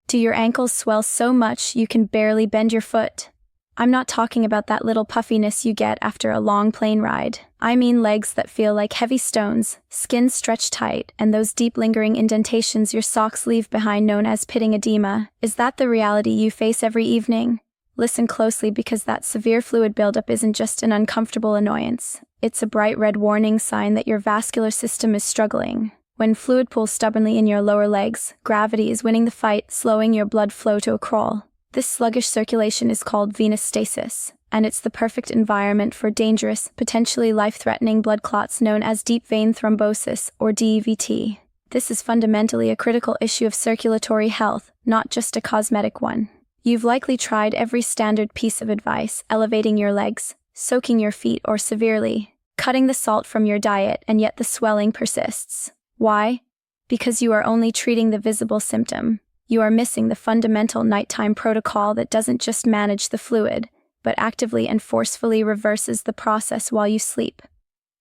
Do your ankles swell so much you can barely bend your foot? I'm not talking about that little puffiness you get after a long plane ride. I mean legs that feel like heavy stones, skin stretched tight, and those deep lingering indentations your socks leave behind known as pitting edema. Is that the reality you face every evening? Listen closely, because that severe fluid buildup isn't just an uncomfortable annoyance. It's a bright red warning sign that your vascular system is struggling. When fluid pools stubbornly in your lower legs, gravity is winning the fight, slowing your blood flow to a crawl. This sluggish circulation is called venous stasis, and it's the perfect environment for dangerous, potentially life-threatening blood clots known as deep vein thrombosis, or DVT. This is fundamentally a critical issue of circulatory health, not just a cosmetic one. You've likely tried every standard piece of advice: elevating your legs, soaking your feet, or severely cutting the salt from your diet, and yet the swelling persists. Why? Because you are only treating the visible symptom. You are missing the fundamental nighttime protocol that doesn't just manage the fluid, but actively and forcefully reverses the process while you sleep.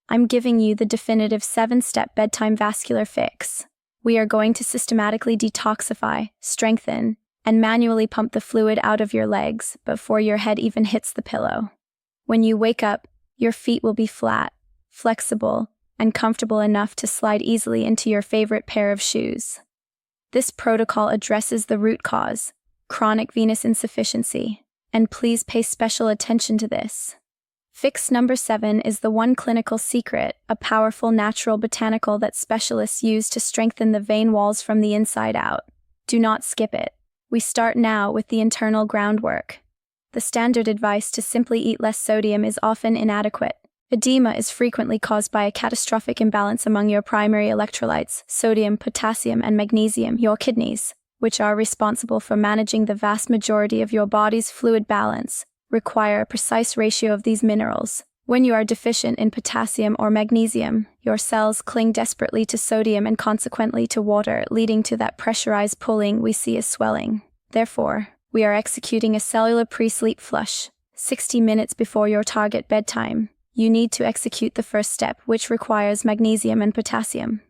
I'm giving you the definitive 7-step bedtime vascular fix. We are going to systematically detoxify, strengthen, and manually pump the fluid out of your legs before your head even hits the pillow. When you wake up, your feet will be flat, flexible, and comfortable enough to slide easily into your favorite pair of shoes. This protocol addresses the root cause, chronic venous insufficiency, and please pay special attention to this. Fix number 7 is the one clinical secret, a powerful natural botanical that specialists use to strengthen the vein walls from the inside out. Do not skip it. We start now with the internal groundwork. The standard advice to simply eat less sodium is often inadequate. Edema is frequently caused by a catastrophic imbalance among your primary electrolytes, sodium, potassium, and magnesium, your kidneys, which are responsible for managing the vast majority of your body's fluid balance, require a precise ratio of these minerals. When you are deficient in potassium or magnesium, your cells cling desperately to sodium and consequently to water, leading to that pressurized pulling we see as swelling. Therefore, we are executing a cellular pre-sleep flush, 60 minutes before your target bedtime. You need to execute the first step, which requires magnesium and potassium.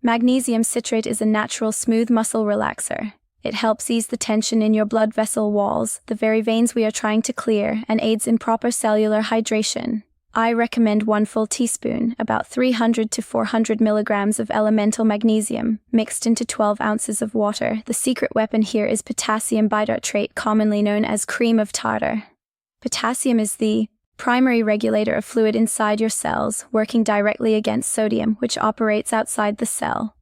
Magnesium citrate is a natural smooth muscle relaxer. It helps ease the tension in your blood vessel walls, the very veins we are trying to clear, and aids in proper cellular hydration. I recommend 1 full teaspoon, about 300 to 400 milligrams of elemental magnesium, mixed into 12 ounces of water. The secret weapon here is potassium bitartrate, commonly known as cream of tartar. Potassium is the primary regulator of fluid inside your cells, working directly against sodium, which operates outside the cell.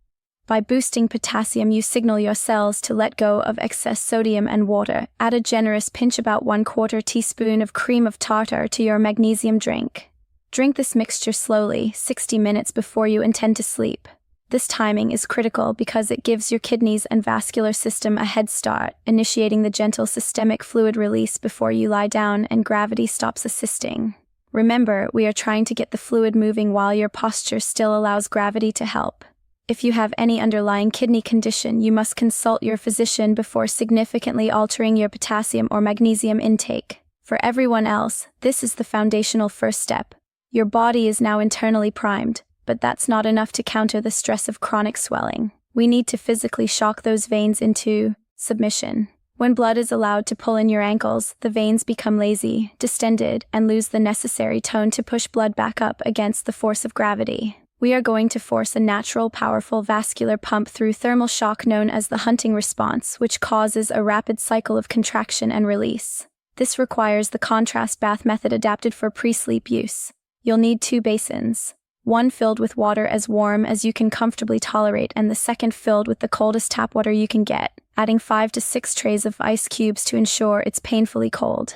By boosting potassium, you signal your cells to let go of excess sodium and water. Add a generous pinch, about 1/4 teaspoon of cream of tartar, to your magnesium drink. Drink this mixture slowly, 60 minutes before you intend to sleep. This timing is critical because it gives your kidneys and vascular system a head start, initiating the gentle systemic fluid release before you lie down and gravity stops assisting. Remember, we are trying to get the fluid moving while your posture still allows gravity to help. If you have any underlying kidney condition, you must consult your physician before significantly altering your potassium or magnesium intake. For everyone else, this is the foundational first step. Your body is now internally primed, but that's not enough to counter the stress of chronic swelling. We need to physically shock those veins into submission. When blood is allowed to pull in your ankles, the veins become lazy, distended, and lose the necessary tone to push blood back up against the force of gravity. We are going to force a natural, powerful vascular pump through thermal shock known as the Hunting response, which causes a rapid cycle of contraction and release. This requires the contrast bath method adapted for pre-sleep use. You'll need 2 basins. One filled with water as warm as you can comfortably tolerate, and the second filled with the coldest tap water you can get, adding 5 to 6 trays of ice cubes to ensure it's painfully cold.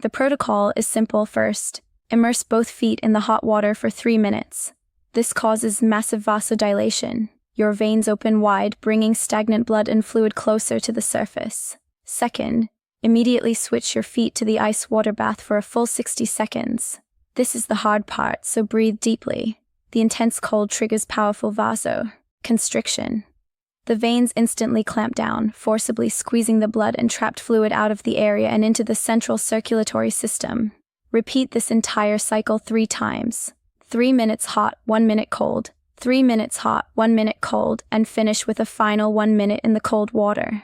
The protocol is simple. First, immerse both feet in the hot water for 3 minutes. This causes massive vasodilation. Your veins open wide, bringing stagnant blood and fluid closer to the surface. Second, immediately switch your feet to the ice water bath for a full 60 seconds. This is the hard part, so breathe deeply. The intense cold triggers powerful vasoconstriction. The veins instantly clamp down, forcibly squeezing the blood and trapped fluid out of the area and into the central circulatory system. Repeat this entire cycle 3 times. 3 minutes hot, 1 minute cold, 3 minutes hot, 1 minute cold, and finish with a final 1 minute in the cold water.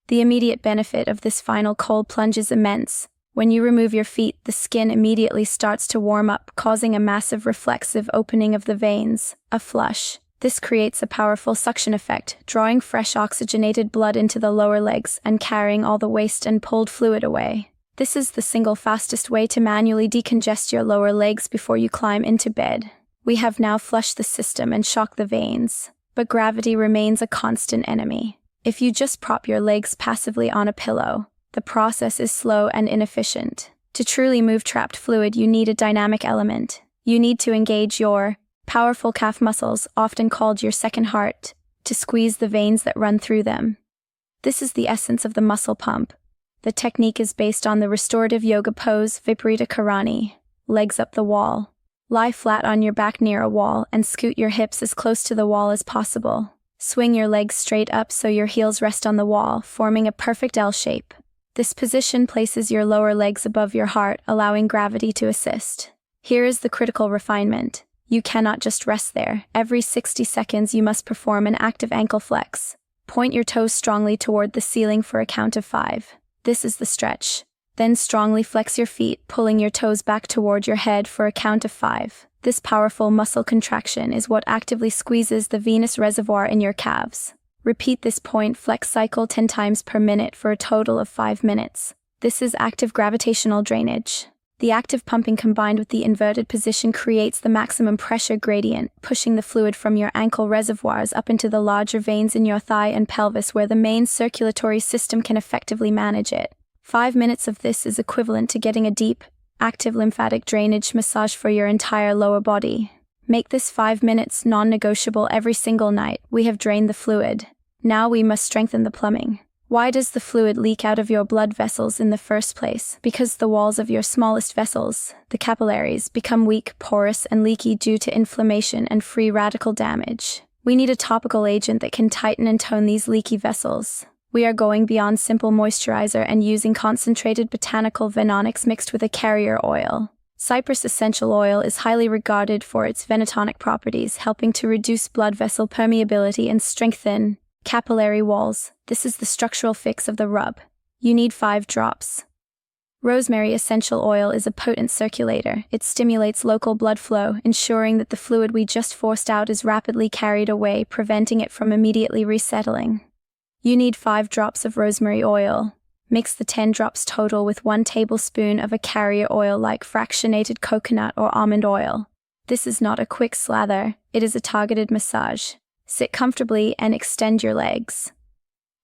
The immediate benefit of this final cold plunge is immense. When you remove your feet, the skin immediately starts to warm up, causing a massive reflexive opening of the veins, a flush. This creates a powerful suction effect, drawing fresh oxygenated blood into the lower legs and carrying all the waste and pulled fluid away. This is the single fastest way to manually decongest your lower legs before you climb into bed. We have now flushed the system and shocked the veins, but gravity remains a constant enemy. If you just prop your legs passively on a pillow, the process is slow and inefficient. To truly move trapped fluid, you need a dynamic element. You need to engage your powerful calf muscles, often called your second heart, to squeeze the veins that run through them. This is the essence of the muscle pump. The technique is based on the restorative yoga pose Viparita Karani, legs up the wall. Lie flat on your back near a wall and scoot your hips as close to the wall as possible. Swing your legs straight up so your heels rest on the wall, forming a perfect L shape. This position places your lower legs above your heart, allowing gravity to assist. Here is the critical refinement. You cannot just rest there. Every 60 seconds you must perform an active ankle flex. Point your toes strongly toward the ceiling for a count of 5. This is the stretch. Then strongly flex your feet, pulling your toes back toward your head for a count of 5. This powerful muscle contraction is what actively squeezes the venous reservoir in your calves. Repeat this point flex cycle 10 times per minute for a total of 5 minutes. This is active gravitational drainage. The active pumping combined with the inverted position creates the maximum pressure gradient, pushing the fluid from your ankle reservoirs up into the larger veins in your thigh and pelvis where the main circulatory system can effectively manage it. 5 minutes of this is equivalent to getting a deep, active lymphatic drainage massage for your entire lower body. Make this 5 minutes non-negotiable every single night. We have drained the fluid. Now we must strengthen the plumbing. Why does the fluid leak out of your blood vessels in the first place? Because the walls of your smallest vessels, the capillaries, become weak, porous, and leaky due to inflammation and free radical damage. We need a topical agent that can tighten and tone these leaky vessels. We are going beyond simple moisturizer and using concentrated botanical venonics mixed with a carrier oil. Cypress essential oil is highly regarded for its venotonic properties, helping to reduce blood vessel permeability and strengthen capillary walls. This is the structural fix of the rub. You need 5 drops. Rosemary essential oil is a potent circulator. It stimulates local blood flow, ensuring that the fluid we just forced out is rapidly carried away, preventing it from immediately resettling. You need 5 drops of rosemary oil. Mix the 10 drops total with 1 tablespoon of a carrier oil like fractionated coconut or almond oil. This is not a quick slather, it is a targeted massage. Sit comfortably and extend your legs.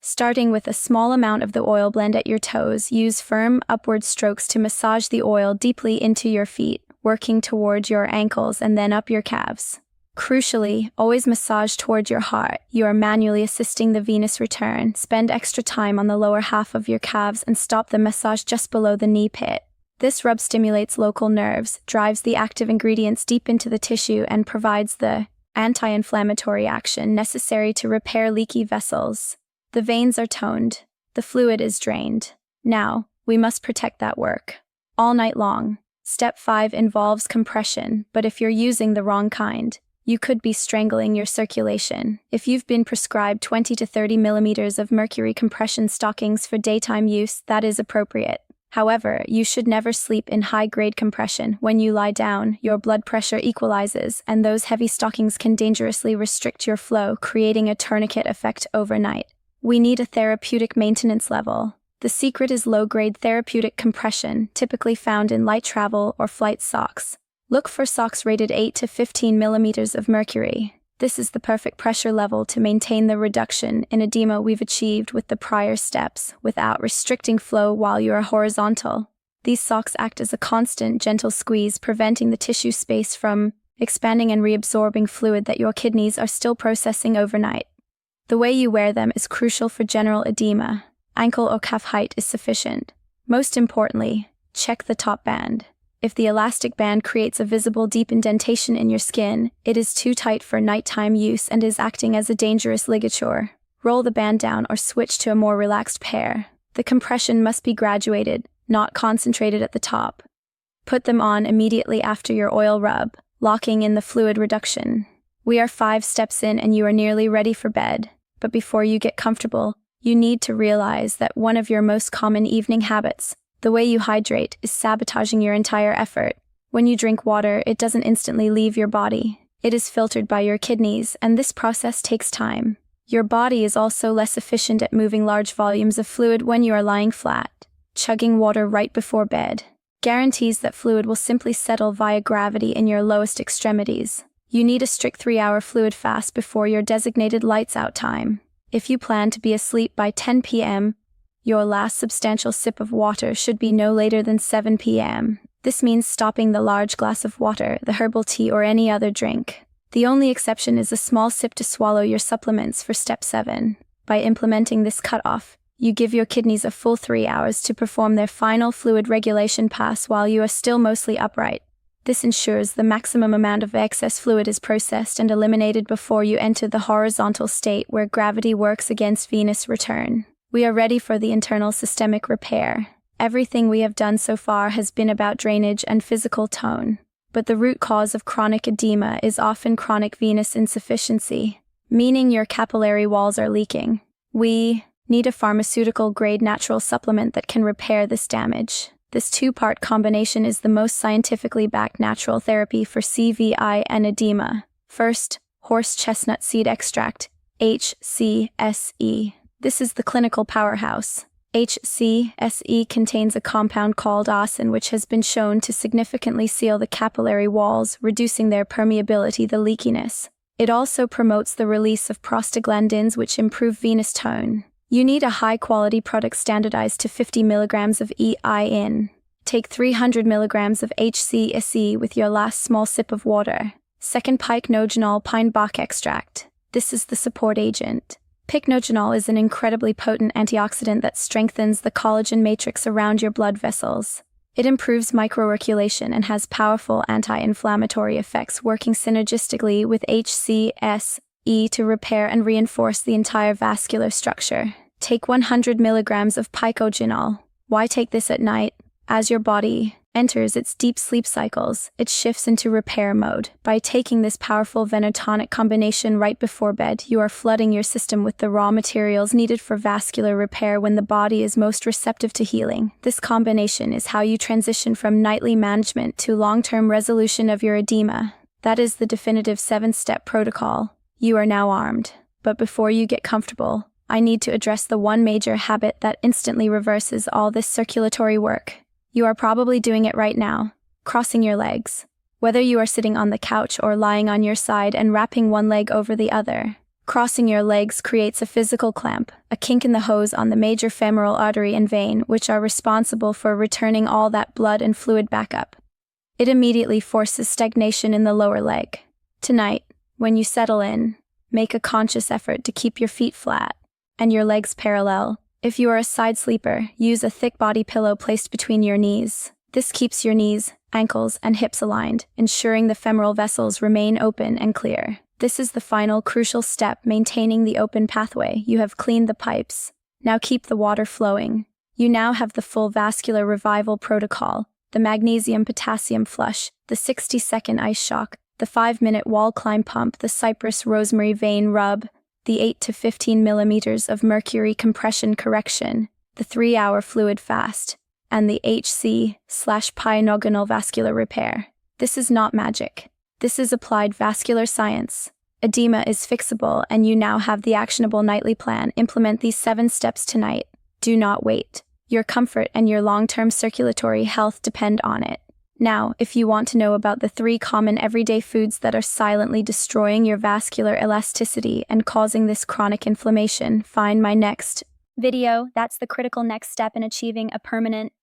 Starting with a small amount of the oil blend at your toes, use firm upward strokes to massage the oil deeply into your feet, working towards your ankles and then up your calves. Crucially, always massage toward your heart. You are manually assisting the venous return. Spend extra time on the lower half of your calves and stop the massage just below the knee pit. This rub stimulates local nerves, drives the active ingredients deep into the tissue, and provides the anti-inflammatory action necessary to repair leaky vessels. The veins are toned. The fluid is drained. Now, we must protect that work. All night long. Step 5 involves compression, but if you're using the wrong kind, you could be strangling your circulation. If you've been prescribed 20 to 30 millimeters of mercury compression stockings for daytime use, that is appropriate. However, you should never sleep in high-grade compression. When you lie down, your blood pressure equalizes, and those heavy stockings can dangerously restrict your flow, creating a tourniquet effect overnight. We need a therapeutic maintenance level. The secret is low-grade therapeutic compression, typically found in light travel or flight socks. Look for socks rated 8 to 15 millimeters of mercury. This is the perfect pressure level to maintain the reduction in edema we've achieved with the prior steps, without restricting flow while you are horizontal. These socks act as a constant, gentle squeeze, preventing the tissue space from expanding and reabsorbing fluid that your kidneys are still processing overnight. The way you wear them is crucial for general edema. Ankle or calf height is sufficient. Most importantly, check the top band. If the elastic band creates a visible deep indentation in your skin, it is too tight for nighttime use and is acting as a dangerous ligature. Roll the band down or switch to a more relaxed pair. The compression must be graduated, not concentrated at the top. Put them on immediately after your oil rub, locking in the fluid reduction. We are 5 steps in and you are nearly ready for bed. But before you get comfortable, You need to realize that one of your most common evening habits, the way you hydrate, is sabotaging your entire effort. When you drink water, it doesn't instantly leave your body. It is filtered by your kidneys, and this process takes time. Your body is also less efficient at moving large volumes of fluid when you are lying flat. Chugging water right before bed guarantees that fluid will simply settle via gravity in your lowest extremities. You need a strict 3-hour fluid fast before your designated lights out time. If you plan to be asleep by 10 p.m., your last substantial sip of water should be no later than 7 p.m. This means stopping the large glass of water, the herbal tea, or any other drink. The only exception is a small sip to swallow your supplements for step 7. By implementing this cutoff, you give your kidneys a full 3 hours to perform their final fluid regulation pass while you are still mostly upright. This ensures the maximum amount of excess fluid is processed and eliminated before you enter the horizontal state where gravity works against venous return. We are ready for the internal systemic repair. Everything we have done so far has been about drainage and physical tone. But the root cause of chronic edema is often chronic venous insufficiency, meaning your capillary walls are leaking. We need a pharmaceutical-grade natural supplement that can repair this damage. This 2-part combination is the most scientifically backed natural therapy for CVI and edema. First, horse chestnut seed extract, HCSE. This is the clinical powerhouse. HCSE contains a compound called ausin, which has been shown to significantly seal the capillary walls, reducing their permeability, the leakiness. It also promotes the release of prostaglandins, which improve venous tone. You need a high-quality product standardized to 50 mg of EIN. Take 300 mg of HCSE with your last small sip of water. Second, pycnogenol pine bark extract. This is the support agent. Pycnogenol is an incredibly potent antioxidant that strengthens the collagen matrix around your blood vessels. It improves microcirculation and has powerful anti-inflammatory effects, working synergistically with HCSE to repair and reinforce the entire vascular structure. Take 100 mg of pycnogenol. Why take this at night? As your body enters its deep sleep cycles, it shifts into repair mode. By taking this powerful venotonic combination right before bed, you are flooding your system with the raw materials needed for vascular repair when the body is most receptive to healing. This combination is how you transition from nightly management to long-term resolution of your edema. That is the definitive 7-step protocol. You are now armed. But before you get comfortable, I need to address the one major habit that instantly reverses all this circulatory work. You are probably doing it right now, crossing your legs. Whether you are sitting on the couch or lying on your side and wrapping one leg over the other, crossing your legs creates a physical clamp, a kink in the hose on the major femoral artery and vein, which are responsible for returning all that blood and fluid back up. It immediately forces stagnation in the lower leg. Tonight, when you settle in, make a conscious effort to keep your feet flat and your legs parallel. If you are a side sleeper, use a thick body pillow placed between your knees. This keeps your knees, ankles, and hips aligned, ensuring the femoral vessels remain open and clear. This is the final crucial step, maintaining the open pathway. You have cleaned the pipes. Now keep the water flowing. You now have the full vascular revival protocol, the magnesium-potassium flush, the 60-second ice shock, the 5-minute wall climb pump, the cypress rosemary vein rub, the 8 to 15 millimeters of mercury compression correction, the 3-hour fluid fast, and the HC/pycnogenol vascular repair. This is not magic. This is applied vascular science. Edema is fixable, and you now have the actionable nightly plan. Implement these 7 steps tonight. Do not wait. Your comfort and your long-term circulatory health depend on it. Now, if you want to know about the 3 common everyday foods that are silently destroying your vascular elasticity and causing this chronic inflammation, find my next video. That's the critical next step in achieving a permanent